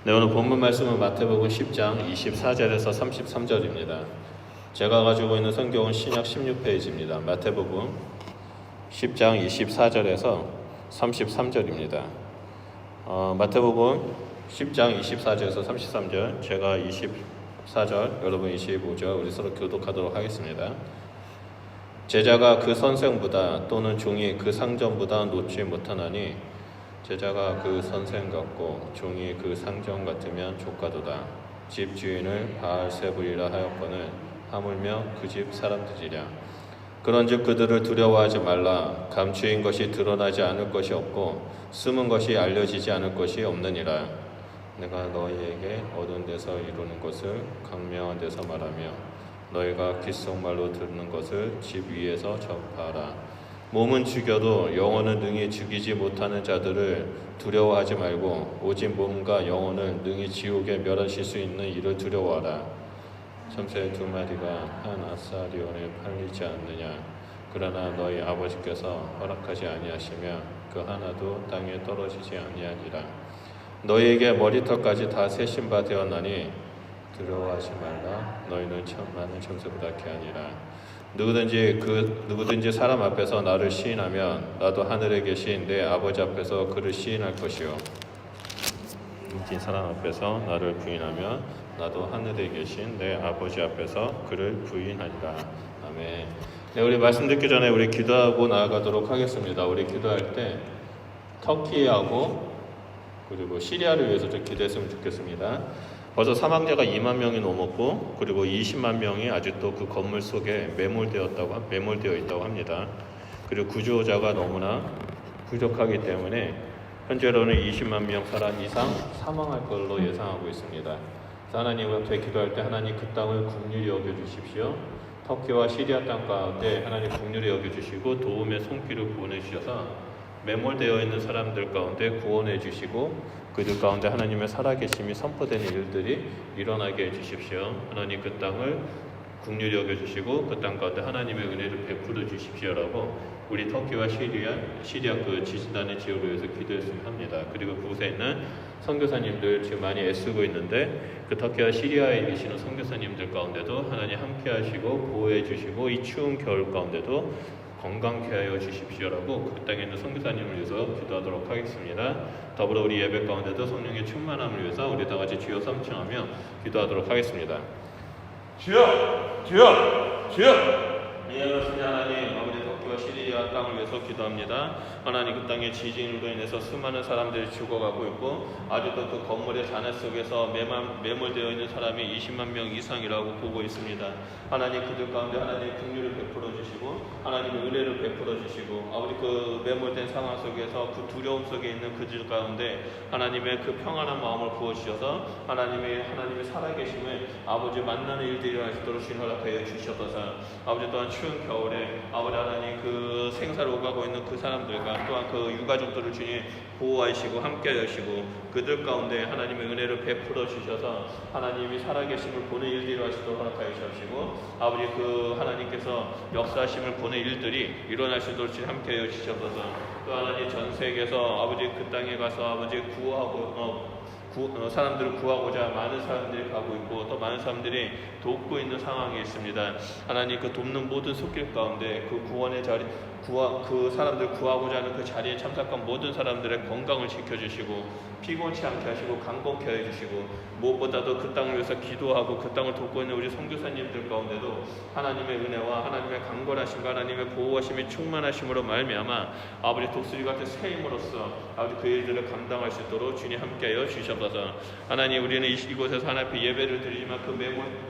네, 오늘 본문 말씀은 마태복음 10장 24절에서 33절입니다. 제가 가지고 있는 성경은 신약 16페이지입니다. 마태복음 10장 24절에서 33절입니다. 마태복음 10장 24절에서 33절, 제가 24절, 여러분 25절, 우리 서로 교독하도록 하겠습니다. 제자가 그 선생보다 또는 종이 그 상전보다 놓지 못하나니 제자가 그 선생 같고 종이 그 상전 같으면 족가도다. 집 주인을 바알세불이라 하였거늘 하물며 그 집 사람들이랴. 그런즉 그들을 두려워하지 말라. 감추인 것이 드러나지 않을 것이 없고 숨은 것이 알려지지 않을 것이 없느니라. 내가 너희에게 어두운 데서 이루는 것을 광명한 데서 말하며 너희가 귓속말로 듣는 것을 집 위에서 전파하라. 몸은 죽여도 영혼은 능히 죽이지 못하는 자들을 두려워하지 말고 오직 몸과 영혼을 능히 지옥에 멸하실 수 있는 이를 두려워하라. 참새 두 마리가 한 아사리온에 팔리지 않느냐. 그러나 너희 아버지께서 허락하지 아니하시며 그 하나도 땅에 떨어지지 아니하니라. 너희에게 머리털까지 다 세신 바 되었나니 두려워하지 말라. 너희는 많은 청새보다 귀하니라. 누구든지 사람 앞에서 나를 시인하면 나도 하늘에 계신 내 아버지 앞에서 그를 시인할 것이요. 누구든지 사람 앞에서 나를 부인하면 나도 하늘에 계신 내 아버지 앞에서 그를 부인하리라. 아멘. 네, 우리 말씀 듣기 전에 우리 기도하고 나아가도록 하겠습니다. 우리 기도할 때 터키하고 그리고 시리아를 위해서 좀 기도했으면 좋겠습니다. 벌써 사망자가 2만 명이 넘었고 그리고 20만 명이 아직도 그 건물 속에 매몰되어 있다고 합니다. 그리고 구조자가 너무나 부족하기 때문에 현재로는 20만 명 이상 사망할 걸로 예상하고 있습니다. 하나님 앞에 기도할 때 하나님 그 땅을 긍휼히 여겨주십시오. 터키와 시리아 땅 가운데 하나님 긍휼히 여겨주시고 도움의 손길을 보내주셔서 매몰되어 있는 사람들 가운데 구원해 주시고 그들 가운데 하나님의 살아계심이 선포되는 일들이 일어나게 해주십시오. 하나님 그 땅을 긍휼히 여겨주시고 그 땅 가운데 하나님의 은혜를 베풀어 주십시오라고 우리 터키와 시리아 그 지진단의 지역을 위해서 기도했으면 합니다. 그리고 그곳에 있는 선교사님들 지금 많이 애쓰고 있는데 그 터키와 시리아에 계시는 선교사님들 가운데도 하나님 함께 하시고 보호해 주시고 이 추운 겨울 가운데도 건강케 하여 주십시오라고 그 땅에 있는 선교사님을 위해서 기도하도록 하겠습니다. 더불어 우리 예배 가운데도 성령의 충만함을 위해서 우리 다 같이 주여 삼층하며 기도하도록 하겠습니다. 주여! 주여! 주여! 예수님 하나님 아버지 터키와 시리아 땅을 위해서 기도합니다. 하나님 그 땅의 지진으로 인해서 수많은 사람들이 죽어가고 있고 아직도 그 건물의 잔해 속에서 매몰되어 있는 사람이 20만 명 이상이라고 보고 있습니다. 하나님 그들 가운데 하나님 긍휼을 베풀어 주시고 하나님의 은혜를 베풀어 주시고 아버지 그 매몰된 상황 속에서 그 두려움 속에 있는 그들 가운데 하나님의 그 평안한 마음을 부어주셔서 하나님의 살아계심을 아버지 만나는 일들이 일어나시도록 허락하여 주시옵소서. 아버지 또한 추운 겨울에 아버지 하나님 그 생사를 오가고 있는 그 사람들과 또한 그 유가족들을 주님 보호하시고 함께 하시고 그들 가운데 하나님의 은혜를 베풀어 주셔서 하나님이 살아계심을 보는 일들이 일어나시도록 허락하여 주시고 아버지 그 하나님께서 역사하심을 보는 일들이 일어날 수 있도록 함께 하여 주셔서 또 하나님 전 세계에서 아버지 그 땅에 가서 아버지 사람들을 구하고자 많은 사람들이 가고 있고 또 많은 사람들이 돕고 있는 상황이 있습니다. 하나님 그 돕는 모든 손길 가운데 그 구원의 자리 그 사람들 구하고자 하는 그 자리에 참석한 모든 사람들의 건강을 지켜주시고 피곤치 않게 하시고 강건케 해주시고 무엇보다도 그 땅을 위해서 기도하고 그 땅을 돕고 있는 우리 선교사님들 가운데도 하나님의 은혜와 하나님의 강건하심과 하나님의 보호하심이 충만하심으로 말미암아 아버지 독수리 같은 새 힘으로써 아버지 그 일들을 감당할 수 있도록 주님 함께하여 주셔서 하나님 우리는 이곳에서 하나님 앞에 예배를 드리지만 그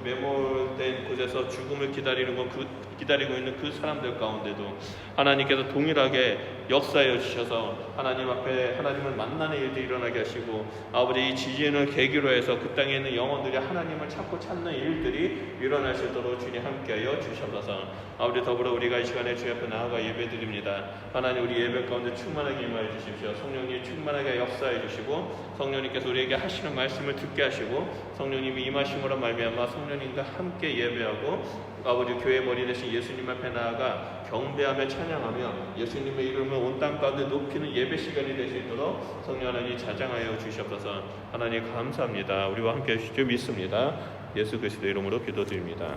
매몰된 곳에서 죽음을 기다리고 있는 그 사람들 가운데도 하나님께서 동일하게 역사하여 주셔서 하나님 앞에 하나님을 만나는 일들이 일어나게 하시고 아버지 이 지진을 계기로 해서 그 땅에 있는 영혼들이 하나님을 찾는 일들이 일어날 수 있도록 주님 함께하여 주셔서 아버지 더불어 우리가 이 시간에 주 앞에 나아가 예배드립니다. 하나님 우리 예배 가운데 충만하게 임하여 주십시오. 성령님 충만하게 역사해 주시고 성령님께서 우리에게 하시는 말씀을 듣게 하시고 성령님이 임하심으로 말미암아 성령님과 함께 예배하고 아버지 교회 머리 대신 예수님 앞에 나아가 경배하며 찬양하며 예수님의 이름을 온 땅 가운데 높이는 예배 시간이 될 수 있도록 성령 하나님 자장하여 주시옵소서. 하나님 감사합니다. 우리와 함께 하실 줄 믿습니다. 예수 그리스도 이름으로 기도드립니다.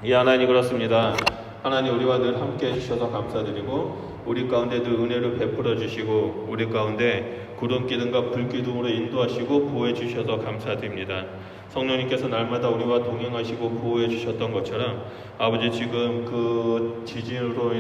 이 하나님 그렇습니다. 하나님 우리와 늘 함께 해주셔서 감사드리고 우리 가운데 늘 은혜를 베풀어 주시고 우리 가운데 구름 기둥과 불 기둥으로 인도하시고 보호해 주셔서 감사드립니다. 성령님께서 날마다 우리와 동행하시고 보호해 주셨던 것처럼 아버지 지금 그 지진으로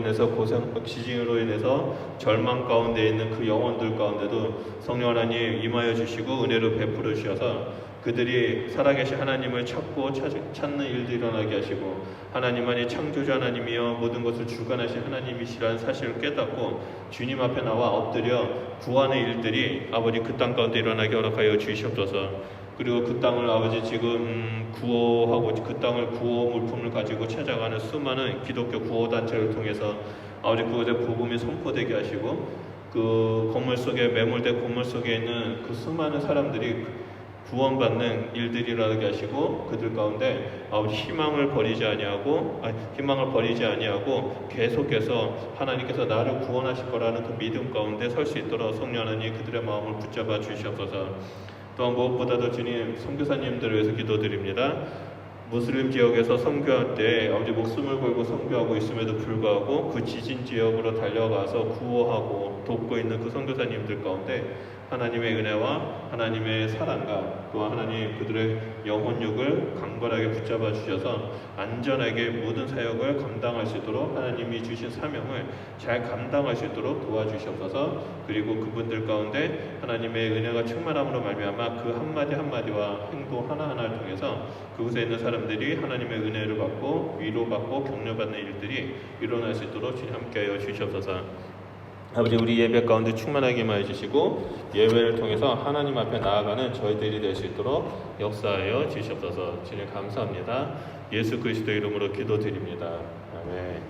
인해서 절망 가운데 있는 그 영혼들 가운데도 성령 하나님 임하여 주시고 은혜를 베풀어 주셔서 그들이 살아계신 하나님을 찾는 일도 일어나게 하시고 하나님만이 창조주 하나님이여 모든 것을 주관하신 하나님이시라는 사실을 깨닫고 주님 앞에 나와 엎드려 구하는 일들이 아버지 그 땅 가운데 일어나게 허락하여 주시옵소서. 그리고 그 땅을 아버지 지금 구호하고 그 땅을 구호 물품을 가지고 찾아가는 수많은 기독교 구호단체를 통해서 아버지 그곳에 복음이 선포되게 하시고 그 건물 속에 매몰된 건물 속에 있는 그 수많은 사람들이 구원받는 일들이 일어나게 하시고 그들 가운데 아버지 희망을 버리지 아니하고 계속해서 하나님께서 나를 구원하실 거라는 그 믿음 가운데 설 수 있도록 성령 하나님 그들의 마음을 붙잡아 주시옵소서. 또한 무엇보다도 주님 선교사님들을 위해서 기도드립니다. 무슬림 지역에서 선교할 때 아버지 목숨을 걸고 선교하고 있음에도 불구하고 그 지진 지역으로 달려가서 구호하고 돕고 있는 그 선교사님들 가운데 하나님의 은혜와 하나님의 사랑과 또한 하나님 그들의 영혼육을 강건하게 붙잡아 주셔서 안전하게 모든 사역을 감당할 수 있도록 하나님이 주신 사명을 잘 감당할 수 있도록 도와주시옵소서. 그리고 그분들 가운데 하나님의 은혜가 충만함으로 말미암아 그 한마디 한마디와 행동 하나하나를 통해서 그곳에 있는 사람들이 하나님의 은혜를 받고 위로받고 격려받는 일들이 일어날 수 있도록 주님 함께하여 주시옵소서. 아버지 우리 예배 가운데 충만하게 임하여 주시고 예배를 통해서 하나님 앞에 나아가는 저희들이 될 수 있도록 역사하여 주시옵소서. 주님 감사합니다. 예수 그리스도 이름으로 기도드립니다. 아멘.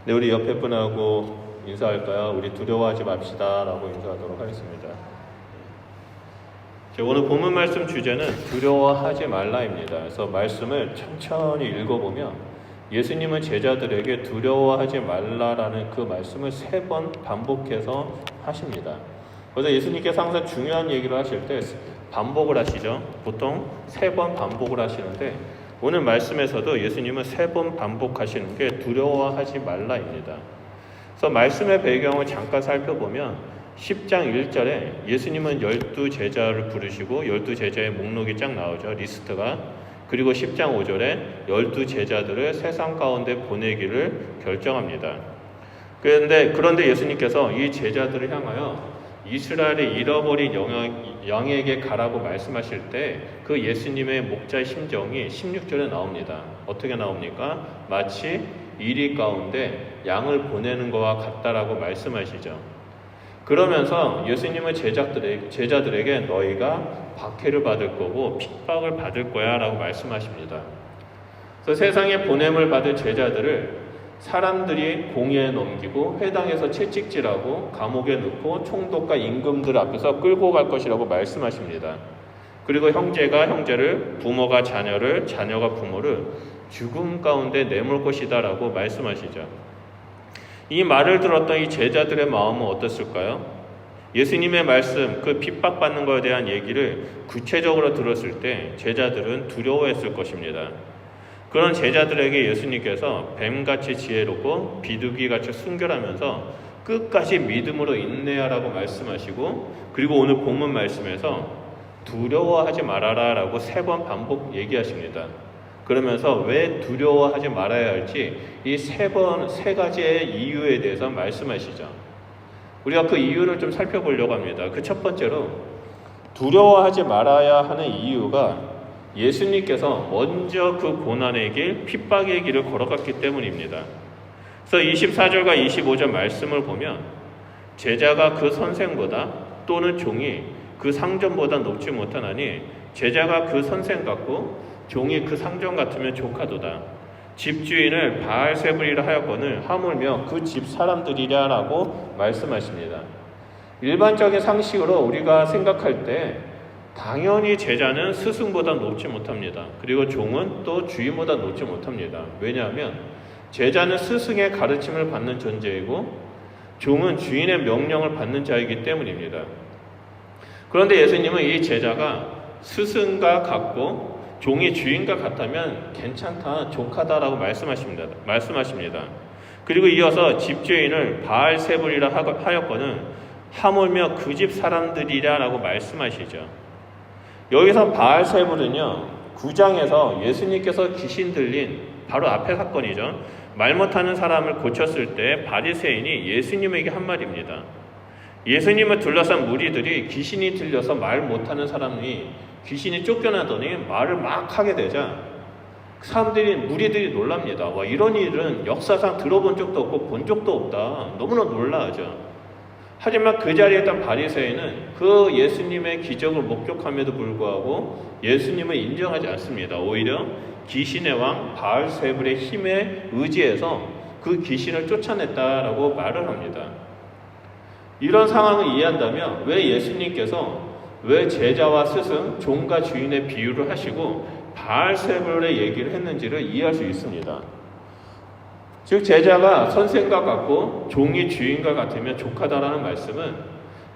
네, 우리 옆에 분하고 인사할까요? 우리 두려워하지 맙시다 라고 인사하도록 하겠습니다. 오늘 본문 말씀 주제는 두려워하지 말라입니다. 그래서 말씀을 천천히 읽어보면 예수님은 제자들에게 두려워하지 말라라는 그 말씀을 3번 반복해서 하십니다. 그래서 예수님께서 항상 중요한 얘기를 하실 때 반복을 하시죠. 보통 3번 반복을 하시는데 오늘 말씀에서도 예수님은 3번 반복하시는 게 두려워하지 말라입니다. 그래서 말씀의 배경을 잠깐 살펴보면 10장 1절에 예수님은 12제자를 부르시고 12제자의 목록이 쫙 나오죠. 리스트가. 그리고 10장 5절에 12제자들을 세상 가운데 보내기를 결정합니다. 그런데 예수님께서 이 제자들을 향하여 이스라엘의 잃어버린 양에게 가라고 말씀하실 때 그 예수님의 목자의 심정이 16절에 나옵니다. 어떻게 나옵니까? 마치 이리 가운데 양을 보내는 것과 같다라고 말씀하시죠. 그러면서 예수님은 제자들에게 너희가 박해를 받을 거고 핍박을 받을 거야 라고 말씀하십니다. 그래서 세상에 보냄을 받을 제자들을 사람들이 공의에 넘기고 회당에서 채찍질하고 감옥에 넣고 총독과 임금들 앞에서 끌고 갈 것이라고 말씀하십니다. 그리고 형제가 형제를, 부모가 자녀를, 자녀가 부모를 죽음 가운데 내몰 것이다 라고 말씀하시죠. 이 말을 들었던 이 제자들의 마음은 어땠을까요? 예수님의 말씀, 그 핍박받는 것에 대한 얘기를 구체적으로 들었을 때 제자들은 두려워했을 것입니다. 그런 제자들에게 예수님께서 뱀같이 지혜롭고 비둘기같이 순결하면서 끝까지 믿음으로 인내하라고 말씀하시고 그리고 오늘 본문 말씀에서 두려워하지 말아라 라고 3번 반복 얘기하십니다. 그러면서 왜 두려워하지 말아야 할지 이 세 가지의 이유에 대해서 말씀하시죠. 우리가 그 이유를 좀 살펴보려고 합니다. 그 첫 번째로 두려워하지 말아야 하는 이유가 예수님께서 먼저 그 고난의 길, 핍박의 길을 걸어갔기 때문입니다. 그래서 24절과 25절 말씀을 보면 제자가 그 선생보다 또는 종이 그 상전보다 높지 못하나니 제자가 그 선생 같고 종이 그 상전 같으면 조카도다. 집주인을 바알세불이라 하였거늘 하물며 그 집 사람들이랴 라고 말씀하십니다. 일반적인 상식으로 우리가 생각할 때 당연히 제자는 스승보다 높지 못합니다. 그리고 종은 또 주인보다 높지 못합니다. 왜냐하면 제자는 스승의 가르침을 받는 존재이고 종은 주인의 명령을 받는 자이기 때문입니다. 그런데 예수님은 이 제자가 스승과 같고 종이 주인과 같다면 괜찮다, 족하다라고 말씀하십니다. 그리고 이어서 집주인을 바알세불이라 하였거늘 하물며 그 집 사람들이라라고 말씀하시죠. 여기서 바알세불은요, 9장에서 예수님께서 귀신 들린 바로 앞에 사건이죠. 말 못하는 사람을 고쳤을 때 바리새인이 예수님에게 한 말입니다. 예수님을 둘러싼 무리들이 귀신이 들려서 말 못하는 사람이 귀신이 쫓겨나더니 말을 막 하게 되자 무리들이 놀랍니다. 와, 이런 일은 역사상 들어본 적도 없고 본 적도 없다. 너무나 놀라하죠. 하지만 그 자리에 있던 바리새인은 그 예수님의 기적을 목격함에도 불구하고 예수님을 인정하지 않습니다. 오히려 귀신의 왕 바알세불의 힘에 의지해서 그 귀신을 쫓아냈다라고 말을 합니다. 이런 상황을 이해한다면 왜 예수님께서 왜 제자와 스승, 종과 주인의 비유를 하시고 바알세불의 얘기를 했는지를 이해할 수 있습니다. 즉 제자가 선생과 같고 종이 주인과 같으면 족하다라는 말씀은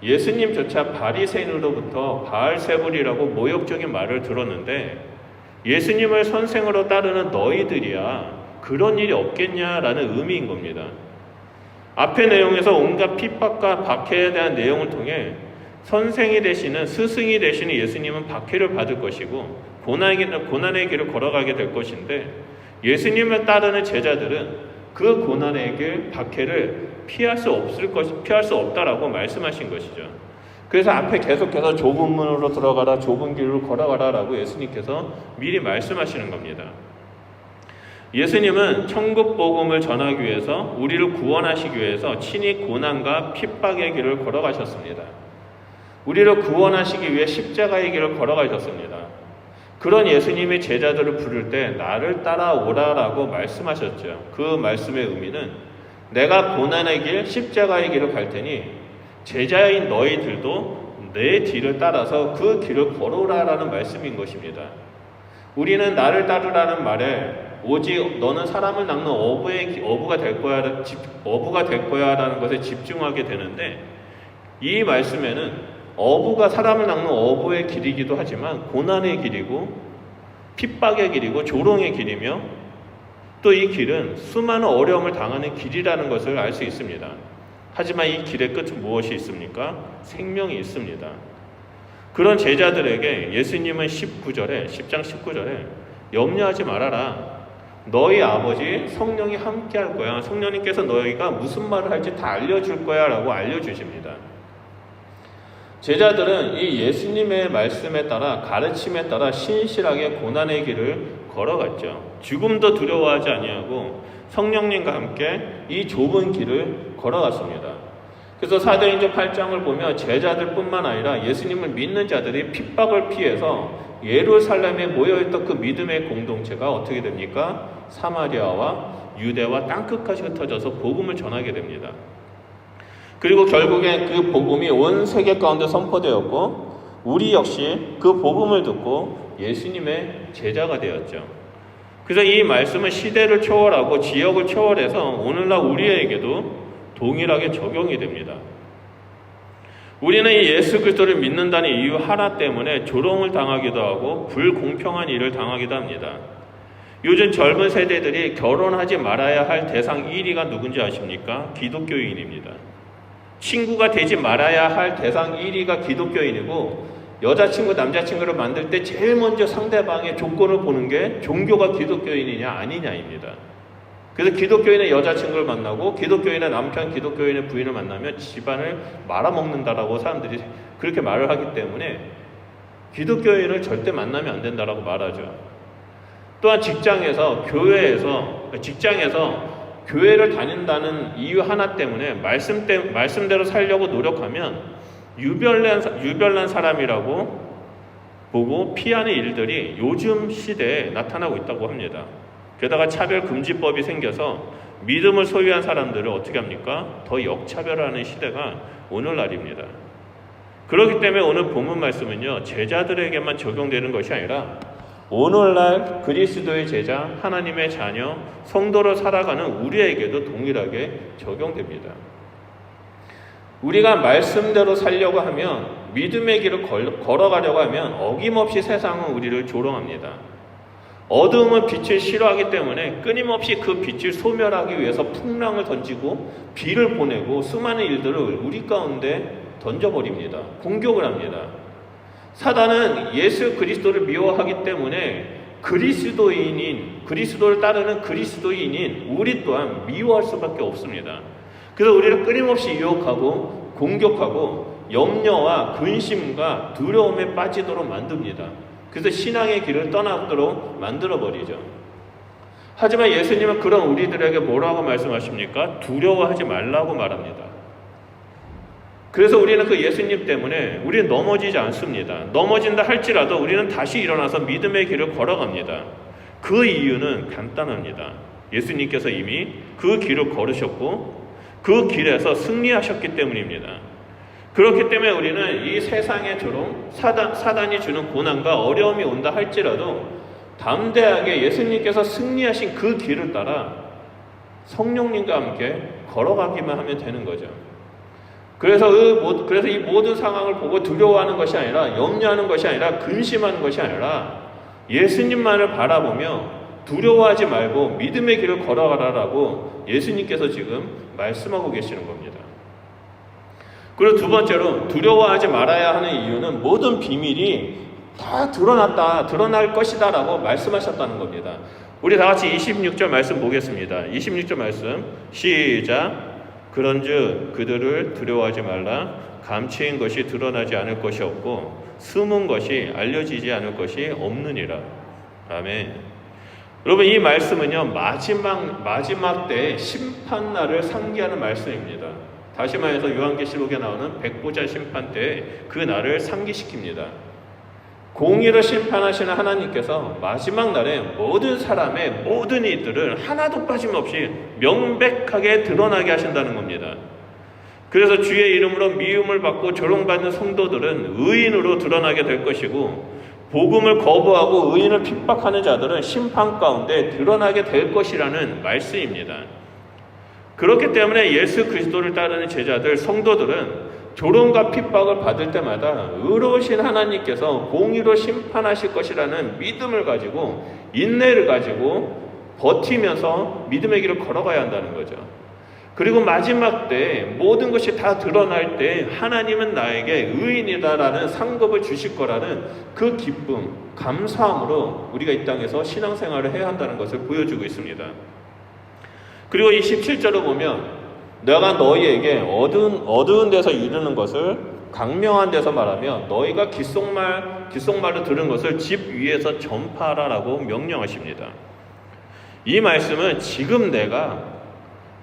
예수님조차 바리새인으로부터 바알세불이라고 모욕적인 말을 들었는데 예수님을 선생으로 따르는 너희들이야 그런 일이 없겠냐라는 의미인 겁니다. 앞의 내용에서 온갖 핍박과 박해에 대한 내용을 통해 선생이 되시는 스승이 되시는 예수님은 박해를 받을 것이고 고난의 길을 걸어가게 될 것인데 예수님을 따르는 제자들은 그 고난의 길, 박해를 피할 수 없다라고 말씀하신 것이죠. 그래서 앞에 계속해서 좁은 문으로 들어가라, 좁은 길로 걸어가라라고 예수님께서 미리 말씀하시는 겁니다. 예수님은 천국 복음을 전하기 위해서 우리를 구원하시기 위해서 친히 고난과 핍박의 길을 걸어가셨습니다. 우리를 구원하시기 위해 십자가의 길을 걸어가셨습니다. 그런 예수님이 제자들을 부를 때 나를 따라오라라고 말씀하셨죠. 그 말씀의 의미는 내가 고난의 길, 십자가의 길을 갈 테니 제자인 너희들도 내 뒤를 따라서 그 길을 걸어오라라는 말씀인 것입니다. 우리는 나를 따르라는 말에 오직 너는 사람을 낚는 어부가 될 거야라는 것에 집중하게 되는데 이 말씀에는 어부가 사람을 낚는 어부의 길이기도 하지만 고난의 길이고 핍박의 길이고 조롱의 길이며 또 이 길은 수많은 어려움을 당하는 길이라는 것을 알 수 있습니다. 하지만 이 길의 끝은 무엇이 있습니까? 생명이 있습니다. 그런 제자들에게 예수님은 10장 19절에 염려하지 말아라. 너희 아버지 성령이 함께 할 거야. 성령님께서 너희가 무슨 말을 할지 다 알려줄 거야 라고 알려주십니다. 제자들은 이 예수님의 말씀에 따라 가르침에 따라 신실하게 고난의 길을 걸어갔죠. 죽음도 두려워하지 아니하고 성령님과 함께 이 좁은 길을 걸어갔습니다. 그래서 사도행전 8장을 보면 제자들뿐만 아니라 예수님을 믿는 자들이 핍박을 피해서 예루살렘에 모여있던 그 믿음의 공동체가 어떻게 됩니까? 사마리아와 유대와 땅끝까지 흩어져서 복음을 전하게 됩니다. 그리고 결국엔 그 복음이 온 세계 가운데 선포되었고 우리 역시 그 복음을 듣고 예수님의 제자가 되었죠. 그래서 이 말씀은 시대를 초월하고 지역을 초월해서 오늘날 우리에게도 동일하게 적용이 됩니다. 우리는 이 예수 그리스도를 믿는다는 이유 하나 때문에 조롱을 당하기도 하고 불공평한 일을 당하기도 합니다. 요즘 젊은 세대들이 결혼하지 말아야 할 대상 1위가 누군지 아십니까? 기독교인입니다. 친구가 되지 말아야 할 대상 1위가 기독교인이고 여자친구, 남자친구를 만들 때 제일 먼저 상대방의 조건을 보는 게 종교가 기독교인이냐 아니냐입니다. 그래서 기독교인의 여자친구를 만나고 기독교인의 남편, 기독교인의 부인을 만나면 집안을 말아먹는다라고 사람들이 그렇게 말을 하기 때문에 기독교인을 절대 만나면 안 된다라고 말하죠. 또한 직장에서 교회를 다닌다는 이유 하나 때문에 말씀대로 살려고 노력하면 유별난 사람이라고 보고 피하는 일들이 요즘 시대에 나타나고 있다고 합니다. 게다가 차별금지법이 생겨서 믿음을 소유한 사람들을 어떻게 합니까? 더 역차별하는 시대가 오늘날입니다. 그렇기 때문에 오늘 본문 말씀은요, 제자들에게만 적용되는 것이 아니라 오늘날 그리스도의 제자, 하나님의 자녀, 성도로 살아가는 우리에게도 동일하게 적용됩니다. 우리가 말씀대로 살려고 하면, 믿음의 길을 걸어가려고 하면 어김없이 세상은 우리를 조롱합니다. 어두움은 빛을 싫어하기 때문에 끊임없이 그 빛을 소멸하기 위해서 풍랑을 던지고 비를 보내고 수많은 일들을 우리 가운데 던져버립니다. 공격을 합니다. 사단은 예수 그리스도를 미워하기 때문에 그리스도를 따르는 그리스도인인 우리 또한 미워할 수밖에 없습니다. 그래서 우리를 끊임없이 유혹하고 공격하고 염려와 근심과 두려움에 빠지도록 만듭니다. 그래서 신앙의 길을 떠나도록 만들어버리죠. 하지만 예수님은 그런 우리들에게 뭐라고 말씀하십니까? 두려워하지 말라고 말합니다. 그래서 우리는 그 예수님 때문에 우리는 넘어지지 않습니다. 넘어진다 할지라도 우리는 다시 일어나서 믿음의 길을 걸어갑니다. 그 이유는 간단합니다. 예수님께서 이미 그 길을 걸으셨고 그 길에서 승리하셨기 때문입니다. 그렇기 때문에 우리는 이 세상의 조롱, 사단이 주는 고난과 어려움이 온다 할지라도 담대하게 예수님께서 승리하신 그 길을 따라 성령님과 함께 걸어가기만 하면 되는 거죠. 그래서 이 모든 상황을 보고 두려워하는 것이 아니라, 염려하는 것이 아니라, 근심하는 것이 아니라 예수님만을 바라보며 두려워하지 말고 믿음의 길을 걸어가라라고 예수님께서 지금 말씀하고 계시는 겁니다. 그리고 두 번째로 두려워하지 말아야 하는 이유는 모든 비밀이 다 드러날 것이다 라고 말씀하셨다는 겁니다. 우리 다 같이 26절 말씀 보겠습니다. 26절 말씀 시작. 그런즉 그들을 두려워하지 말라. 감추인 것이 드러나지 않을 것이 없고 숨은 것이 알려지지 않을 것이 없느니라. 아멘. 여러분, 이 말씀은요 마지막 때의 심판날을 상기하는 말씀입니다. 다시 말해서 요한계시록에 나오는 백보자 심판 때에 그 날을 상기시킵니다. 공의로 심판하시는 하나님께서 마지막 날에 모든 사람의 모든 일들을 하나도 빠짐없이 명백하게 드러나게 하신다는 겁니다. 그래서 주의 이름으로 미움을 받고 조롱받는 성도들은 의인으로 드러나게 될 것이고, 복음을 거부하고 의인을 핍박하는 자들은 심판 가운데 드러나게 될 것이라는 말씀입니다. 그렇기 때문에 예수 그리스도를 따르는 제자들, 성도들은 조롱과 핍박을 받을 때마다 의로우신 하나님께서 공의로 심판하실 것이라는 믿음을 가지고, 인내를 가지고 버티면서 믿음의 길을 걸어가야 한다는 거죠. 그리고 마지막 때 모든 것이 다 드러날 때 하나님은 나에게 의인이다라는 상급을 주실 거라는 그 기쁨, 감사함으로 우리가 이 땅에서 신앙생활을 해야 한다는 것을 보여주고 있습니다. 그리고 이 17절을 보면 내가 너희에게 어두운 데서 이르는 것을 강명한 데서 말하며 너희가 귓속말로 들은 것을 집 위에서 전파하라라고 명령하십니다. 이 말씀은 지금 내가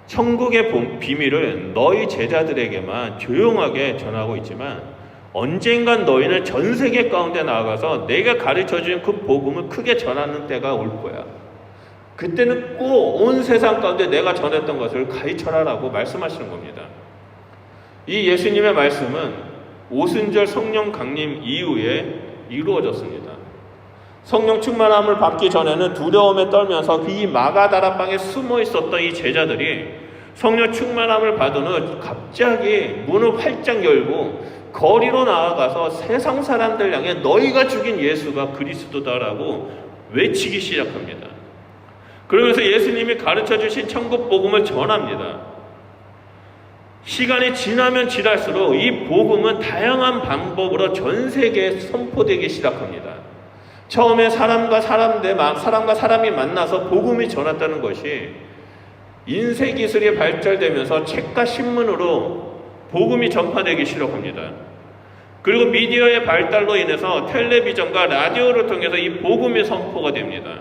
천국의 비밀을 너희 제자들에게만 조용하게 전하고 있지만 언젠간 너희는 전 세계 가운데 나아가서 내가 가르쳐준 그 복음을 크게 전하는 때가 올 거야. 그때는 꼭 온 세상 가운데 내가 전했던 것을 가르쳐라라고 말씀하시는 겁니다. 이 예수님의 말씀은 오순절 성령 강림 이후에 이루어졌습니다. 성령 충만함을 받기 전에는 두려움에 떨면서 이 마가다라방에 숨어 있었던 이 제자들이 성령 충만함을 받은 후 갑자기 문을 활짝 열고 거리로 나아가서 세상 사람들 향해 너희가 죽인 예수가 그리스도다라고 외치기 시작합니다. 그러면서 예수님이 가르쳐주신 천국 복음을 전합니다. 시간이 지나면 지날수록 이 복음은 다양한 방법으로 전 세계에 선포되기 시작합니다. 처음에 사람과 사람이 만나서 복음이 전했다는 것이 인쇄기술이 발달되면서 책과 신문으로 복음이 전파되기 시작합니다. 그리고 미디어의 발달로 인해서 텔레비전과 라디오를 통해서 이 복음이 선포가 됩니다.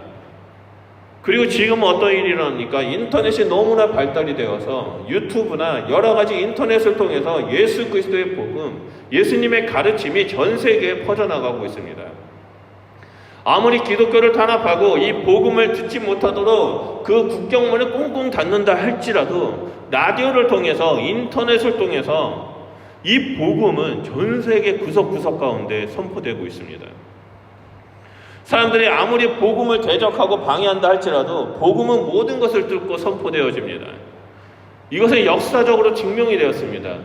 그리고 지금 어떤 일이 일어납니까? 인터넷이 너무나 발달이 되어서 유튜브나 여러 가지 인터넷을 통해서 예수 그리스도의 복음, 예수님의 가르침이 전 세계에 퍼져나가고 있습니다. 아무리 기독교를 탄압하고 이 복음을 듣지 못하도록 그 국경문을 꽁꽁 닫는다 할지라도 라디오를 통해서, 인터넷을 통해서 이 복음은 전 세계 구석구석 가운데 선포되고 있습니다. 사람들이 아무리 복음을 대적하고 방해한다 할지라도 복음은 모든 것을 뚫고 선포되어집니다. 이것은 역사적으로 증명이 되었습니다.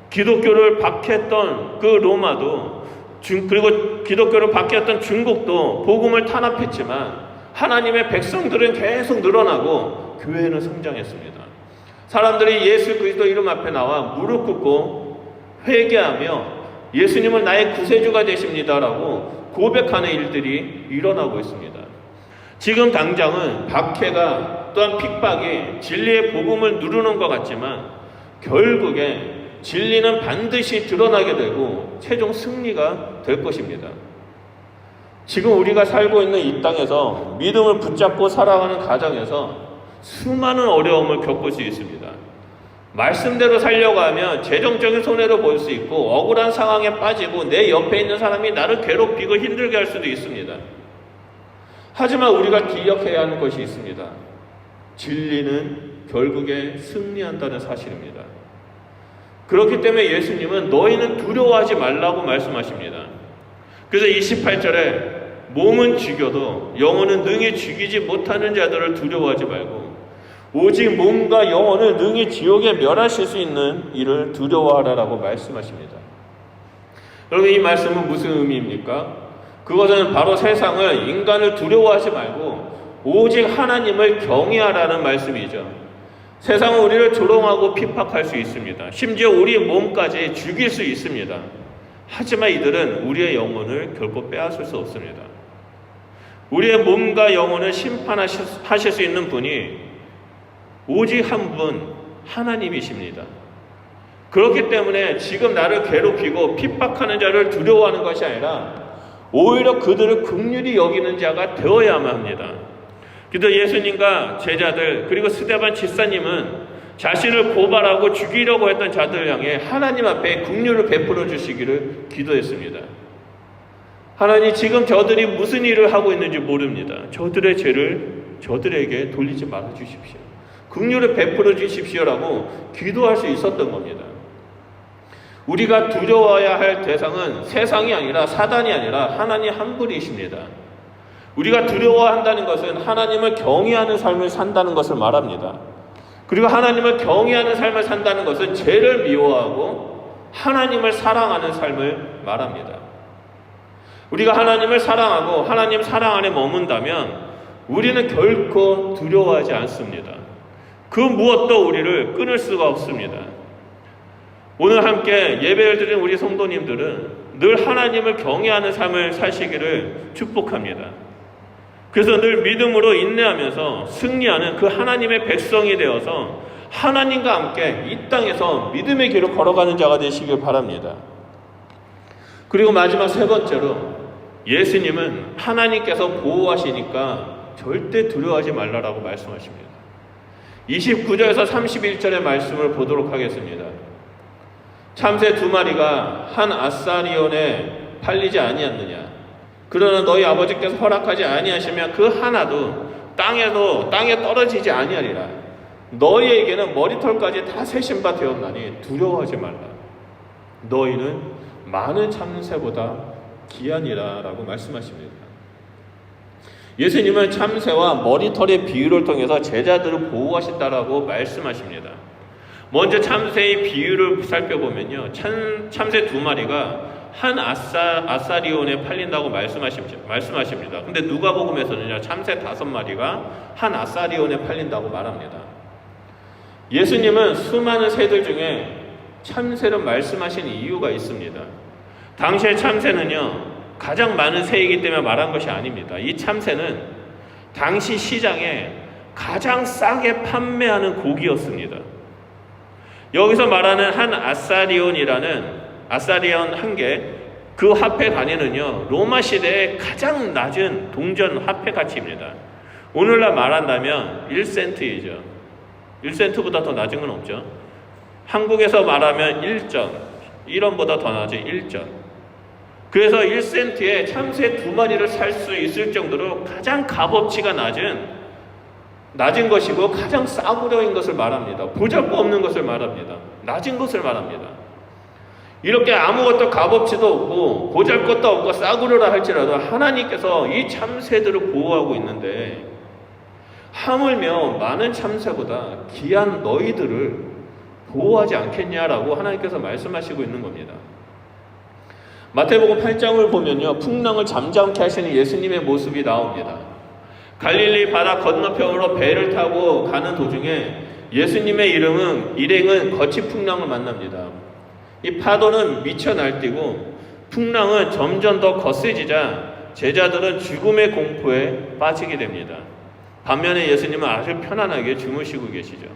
기독교를 박해했던 그 로마도 그리고 기독교를 박해했던 중국도 복음을 탄압했지만 하나님의 백성들은 계속 늘어나고 교회는 성장했습니다. 사람들이 예수 그리스도 이름 앞에 나와 무릎 꿇고 회개하며 예수님은 나의 구세주가 되십니다라고 고백하는 일들이 일어나고 있습니다. 지금 당장은 박해가 또한 핍박이 진리의 복음을 누르는 것 같지만 결국에 진리는 반드시 드러나게 되고 최종 승리가 될 것입니다. 지금 우리가 살고 있는 이 땅에서 믿음을 붙잡고 살아가는 가정에서 수많은 어려움을 겪을 수 있습니다. 말씀대로 살려고 하면 재정적인 손해를 볼 수 있고 억울한 상황에 빠지고 내 옆에 있는 사람이 나를 괴롭히고 힘들게 할 수도 있습니다. 하지만 우리가 기억해야 하는 것이 있습니다. 진리는 결국에 승리한다는 사실입니다. 그렇기 때문에 예수님은 너희는 두려워하지 말라고 말씀하십니다. 그래서 28절에 몸은 죽여도 영혼은 능히 죽이지 못하는 자들을 두려워하지 말고 오직 몸과 영혼을 능히 지옥에 멸하실 수 있는 이를 두려워하라라고 말씀하십니다. 여러분, 이 말씀은 무슨 의미입니까? 그것은 바로 세상을, 인간을 두려워하지 말고 오직 하나님을 경외하라는 말씀이죠. 세상은 우리를 조롱하고 핍박할 수 있습니다. 심지어 우리의 몸까지 죽일 수 있습니다. 하지만 이들은 우리의 영혼을 결코 빼앗을 수 없습니다. 우리의 몸과 영혼을 심판하실 수 있는 분이 오직 한 분, 하나님이십니다. 그렇기 때문에 지금 나를 괴롭히고 핍박하는 자를 두려워하는 것이 아니라 오히려 그들을 긍휼히 여기는 자가 되어야만 합니다. 그래서 예수님과 제자들 그리고 스데반 집사님은 자신을 고발하고 죽이려고 했던 자들 향해 하나님 앞에 긍휼을 베풀어 주시기를 기도했습니다. 하나님, 지금 저들이 무슨 일을 하고 있는지 모릅니다. 저들의 죄를 저들에게 돌리지 말아 주십시오. 긍휼을 베풀어 주십시오라고 기도할 수 있었던 겁니다. 우리가 두려워해야 할 대상은 세상이 아니라 사단이 아니라 하나님 한 분이십니다. 우리가 두려워한다는 것은 하나님을 경외하는 삶을 산다는 것을 말합니다. 그리고 하나님을 경외하는 삶을 산다는 것은 죄를 미워하고 하나님을 사랑하는 삶을 말합니다. 우리가 하나님을 사랑하고 하나님 사랑 안에 머문다면 우리는 결코 두려워하지 않습니다. 그 무엇도 우리를 끊을 수가 없습니다. 오늘 함께 예배를 드린 우리 성도님들은 늘 하나님을 경외하는 삶을 사시기를 축복합니다. 그래서 늘 믿음으로 인내하면서 승리하는 그 하나님의 백성이 되어서 하나님과 함께 이 땅에서 믿음의 길을 걸어가는 자가 되시길 바랍니다. 그리고 마지막 세 번째로 예수님은 하나님께서 보호하시니까 절대 두려워하지 말라라고 말씀하십니다. 29절에서 31절의 말씀을 보도록 하겠습니다. 참새 2마리가 한 아사리온에 팔리지 아니었느냐? 그러나 너희 아버지께서 허락하지 아니하시면 그 하나도 땅에 떨어지지 아니하리라. 너희에게는 머리털까지 다 세신 바 되었나니 두려워하지 말라. 너희는 많은 참새보다 귀하니라 라고 말씀하십니다. 예수님은 참새와 머리털의 비유를 통해서 제자들을 보호하신다라고 말씀하십니다. 먼저 참새의 비유를 살펴보면요, 참새 2마리가 한 아사리온에 팔린다고 말씀하십니다. 근데 누가복음에서는요, 참새 5마리가 한 아사리온에 팔린다고 말합니다. 예수님은 수많은 새들 중에 참새를 말씀하신 이유가 있습니다. 당시의 참새는요, 가장 많은 새이기 때문에 말한 것이 아닙니다. 이 참새는 당시 시장에 가장 싸게 판매하는 고기였습니다. 여기서 말하는 한 아사리온 한 개, 그 화폐 단위는요, 로마 시대의 가장 낮은 동전 화폐 가치입니다. 오늘날 말한다면 1센트이죠. 1센트보다 더 낮은 건 없죠. 한국에서 말하면 1원보다 더 낮은 1전. 그래서 1센트에 참새 2마리를 살 수 있을 정도로 가장 값어치가 낮은 것이고 가장 싸구려인 것을 말합니다. 보잘것없는 것을 말합니다. 낮은 것을 말합니다. 이렇게 아무것도 값어치도 없고 보잘것도 없고 싸구려라 할지라도 하나님께서 이 참새들을 보호하고 있는데 하물며 많은 참새보다 귀한 너희들을 보호하지 않겠냐라고 하나님께서 말씀하시고 있는 겁니다. 마태복음 8장을 보면요, 풍랑을 잠잠케 하시는 예수님의 모습이 나옵니다. 갈릴리 바다 건너편으로 배를 타고 가는 도중에 예수님의 일행은 거친 풍랑을 만납니다. 이 파도는 미쳐 날뛰고 풍랑은 점점 더 거세지자 제자들은 죽음의 공포에 빠지게 됩니다. 반면에 예수님은 아주 편안하게 주무시고 계시죠.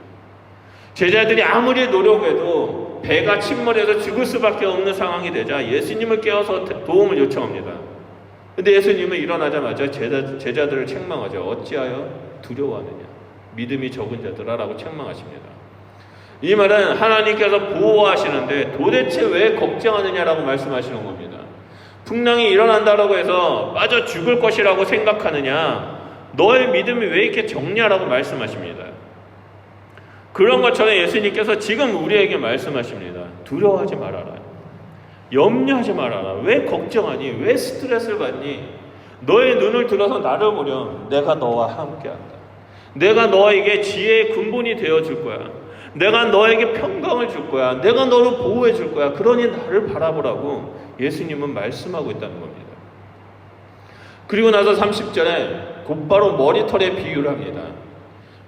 제자들이 아무리 노력해도 배가 침몰해서 죽을 수밖에 없는 상황이 되자 예수님을 깨워서 도움을 요청합니다. 근데 예수님은 일어나자마자 제자들을 책망하죠. 어찌하여 두려워하느냐, 믿음이 적은 자들아 라고 책망하십니다. 이 말은 하나님께서 보호하시는데 도대체 왜 걱정하느냐라고 말씀하시는 겁니다. 풍랑이 일어난다고 해서 빠져 죽을 것이라고 생각하느냐, 너의 믿음이 왜 이렇게 적냐라고 말씀하십니다. 그런 것처럼 예수님께서 지금 우리에게 말씀하십니다. 두려워하지 말아라, 염려하지 말아라. 왜 걱정하니? 왜 스트레스를 받니? 너의 눈을 들어서 나를 보렴. 내가 너와 함께한다. 내가 너에게 지혜의 근본이 되어줄 거야. 내가 너에게 평강을 줄 거야. 내가 너를 보호해 줄 거야. 그러니 나를 바라보라고 예수님은 말씀하고 있다는 겁니다. 그리고 나서 30절에 곧바로 머리털의 비유를 합니다.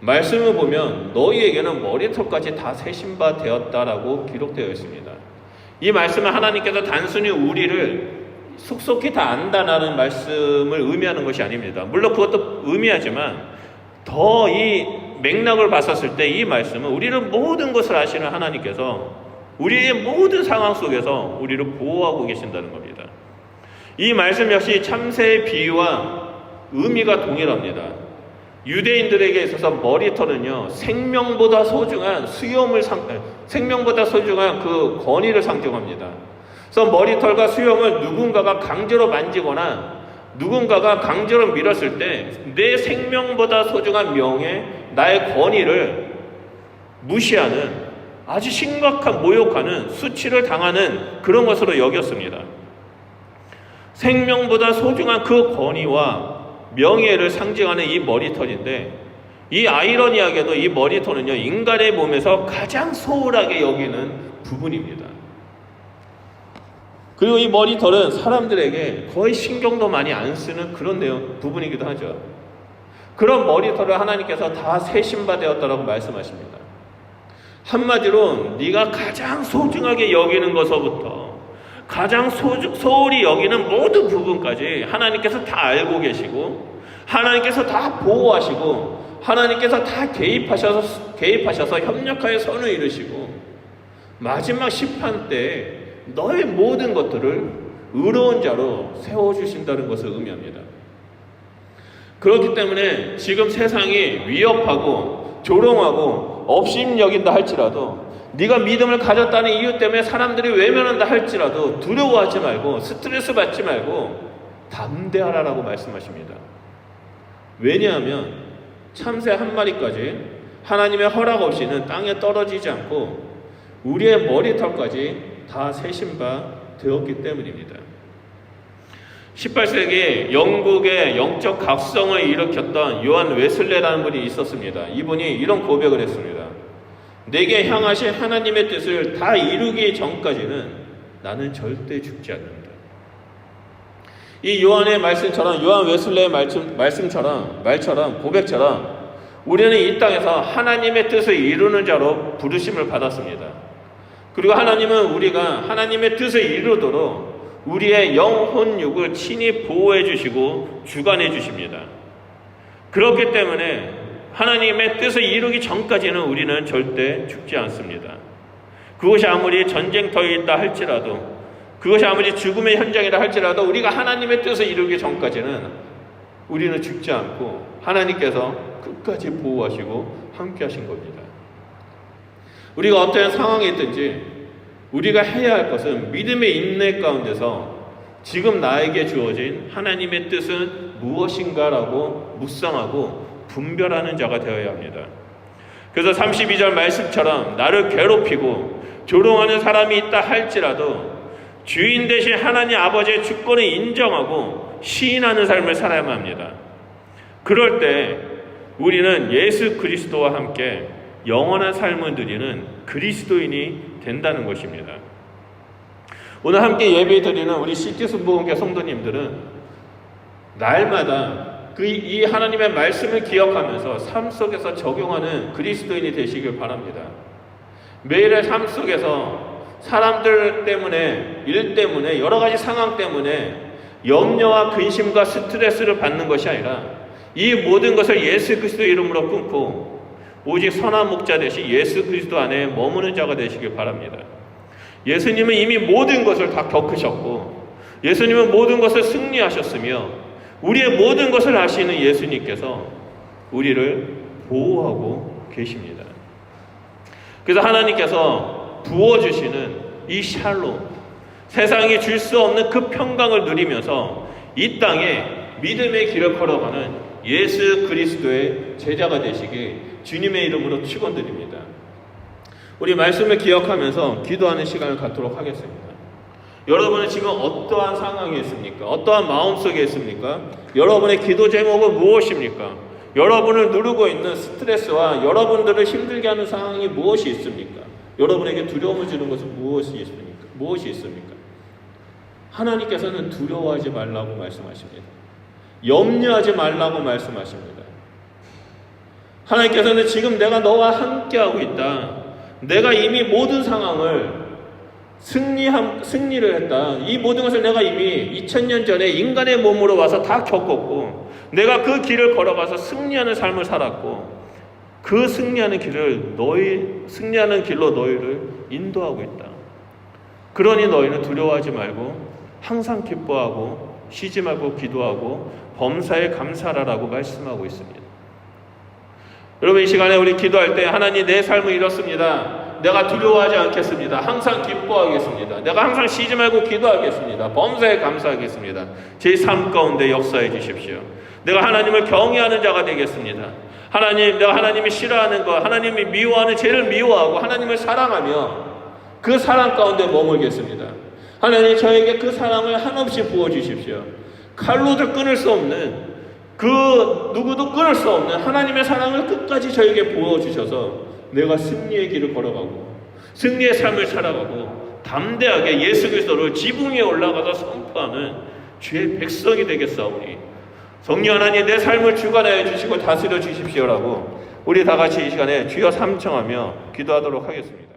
말씀을 보면 너희에게는 머리털까지 다 세신 바 되었다라고 기록되어 있습니다. 이 말씀은 하나님께서 단순히 우리를 속속히 다 안다라는 말씀을 의미하는 것이 아닙니다. 물론 그것도 의미하지만 더 이 맥락을 봤었을 때 이 말씀은 우리를 모든 것을 아시는 하나님께서 우리의 모든 상황 속에서 우리를 보호하고 계신다는 겁니다. 이 말씀 역시 참새의 비유와 의미가 동일합니다. 유대인들에게 있어서 머리털은요, 생명보다 소중한 그 권위를 상징합니다. 그래서 머리털과 수염을 누군가가 강제로 만지거나 누군가가 강제로 밀었을 때 내 생명보다 소중한 명예, 나의 권위를 무시하는 아주 심각한 모욕하는 수치를 당하는 그런 것으로 여겼습니다. 생명보다 소중한 그 권위와 명예를 상징하는 이 머리털인데, 이 아이러니하게도 이 머리털은요, 인간의 몸에서 가장 소홀하게 여기는 부분입니다. 그리고 이 머리털은 사람들에게 거의 신경도 많이 안 쓰는 그런 부분이기도 하죠. 그런 머리털을 하나님께서 다 세신바 되었다라고 말씀하십니다. 한마디로 네가 가장 소중하게 여기는 것서부터 가장 소홀히 여기는 모든 부분까지 하나님께서 다 알고 계시고, 하나님께서 다 보호하시고, 하나님께서 다 개입하셔서 협력하여 선을 이루시고, 마지막 심판 때 너의 모든 것들을 의로운 자로 세워주신다는 것을 의미합니다. 그렇기 때문에 지금 세상이 위협하고 조롱하고 업신여긴다 할지라도, 네가 믿음을 가졌다는 이유 때문에 사람들이 외면한다 할지라도 두려워하지 말고 스트레스 받지 말고 담대하라라고 말씀하십니다. 왜냐하면 참새 한 마리까지 하나님의 허락 없이는 땅에 떨어지지 않고 우리의 머리털까지 다 세신 바 되었기 때문입니다. 18세기 영국의 영적 각성을 일으켰던 요한 웨슬레라는 분이 있었습니다. 이분이 이런 고백을 했습니다. 내게 향하신 하나님의 뜻을 다 이루기 전까지는 나는 절대 죽지 않는다. 이 요한의 말씀처럼, 요한 웨슬레의 말처럼 고백처럼 우리는 이 땅에서 하나님의 뜻을 이루는 자로 부르심을 받았습니다. 그리고 하나님은 우리가 하나님의 뜻을 이루도록 우리의 영혼육을 친히 보호해 주시고 주관해 주십니다. 그렇기 때문에 하나님의 뜻을 이루기 전까지는 우리는 절대 죽지 않습니다. 그것이 아무리 전쟁터이다 할지라도, 그것이 아무리 죽음의 현장이라 할지라도 우리가 하나님의 뜻을 이루기 전까지는 우리는 죽지 않고 하나님께서 끝까지 보호하시고 함께 하신 겁니다. 우리가 어떤 상황에 있든지 우리가 해야 할 것은 믿음의 인내 가운데서 지금 나에게 주어진 하나님의 뜻은 무엇인가라고 묵상하고 분별하는 자가 되어야 합니다. 그래서 32절 말씀처럼 나를 괴롭히고 조롱하는 사람이 있다 할지라도 주인 대신 하나님 아버지의 주권을 인정하고 시인하는 삶을 살아야만 합니다. 그럴 때 우리는 예수 그리스도와 함께 영원한 삶을 누리는 그리스도인이 된다는 것입니다. 오늘 함께 예배 드리는 우리 시티스 부흥회 성도님들은 날마다 이 하나님의 말씀을 기억하면서 삶 속에서 적용하는 그리스도인이 되시길 바랍니다. 매일의 삶 속에서 사람들 때문에, 일 때문에, 여러 가지 상황 때문에 염려와 근심과 스트레스를 받는 것이 아니라 이 모든 것을 예수 그리스도 이름으로 끊고 오직 선한 목자 되시 예수 그리스도 안에 머무는 자가 되시길 바랍니다. 예수님은 이미 모든 것을 다 겪으셨고 예수님은 모든 것을 승리하셨으며 우리의 모든 것을 아시는 예수님께서 우리를 보호하고 계십니다. 그래서 하나님께서 부어주시는 이 샬롬, 세상이 줄 수 없는 그 평강을 누리면서 이 땅에 믿음의 길을 걸어가는 예수 그리스도의 제자가 되시길 주님의 이름으로 축원드립니다. 우리 말씀을 기억하면서 기도하는 시간을 갖도록 하겠습니다. 여러분은 지금 어떠한 상황에 있습니까? 어떠한 마음속에 있습니까? 여러분의 기도 제목은 무엇입니까? 여러분을 누르고 있는 스트레스와 여러분들을 힘들게 하는 상황이 무엇이 있습니까? 여러분에게 두려움을 주는 것은 무엇이 있습니까? 하나님께서는 두려워하지 말라고 말씀하십니다. 염려하지 말라고 말씀하십니다. 하나님께서는 지금 내가 너와 함께하고 있다. 내가 이미 모든 상황을 승리를 했다. 이 모든 것을 내가 이미 2000년 전에 인간의 몸으로 와서 다 겪었고 내가 그 길을 걸어가서 승리하는 삶을 살았고 그 승리하는 길로 너희를 인도하고 있다. 그러니 너희는 두려워하지 말고 항상 기뻐하고 쉬지 말고 기도하고 범사에 감사하라고 말씀하고 있습니다. 여러분 이 시간에 우리 기도할 때 하나님 내 삶을 이뤘습니다. 내가 두려워하지 않겠습니다. 항상 기뻐하겠습니다. 내가 항상 쉬지 말고 기도하겠습니다. 범사에 감사하겠습니다. 제 삶 가운데 역사해 주십시오. 내가 하나님을 경외하는 자가 되겠습니다. 하나님, 내가 하나님이 싫어하는 것, 하나님이 미워하는 죄를 미워하고 하나님을 사랑하며 그 사랑 가운데 머물겠습니다. 하나님 저에게 그 사랑을 한없이 부어주십시오. 칼로도 끊을 수 없는 누구도 끊을 수 없는 하나님의 사랑을 끝까지 저에게 부어주셔서 내가 승리의 길을 걸어가고 승리의 삶을 살아가고 담대하게 예수 그리스도를 지붕 위에 올라가서 선포하는 주의 백성이 되겠사오니 성령 하나님 내 삶을 주관하여 주시고 다스려 주십시오라고 우리 다 같이 이 시간에 주여 삼청하며 기도하도록 하겠습니다.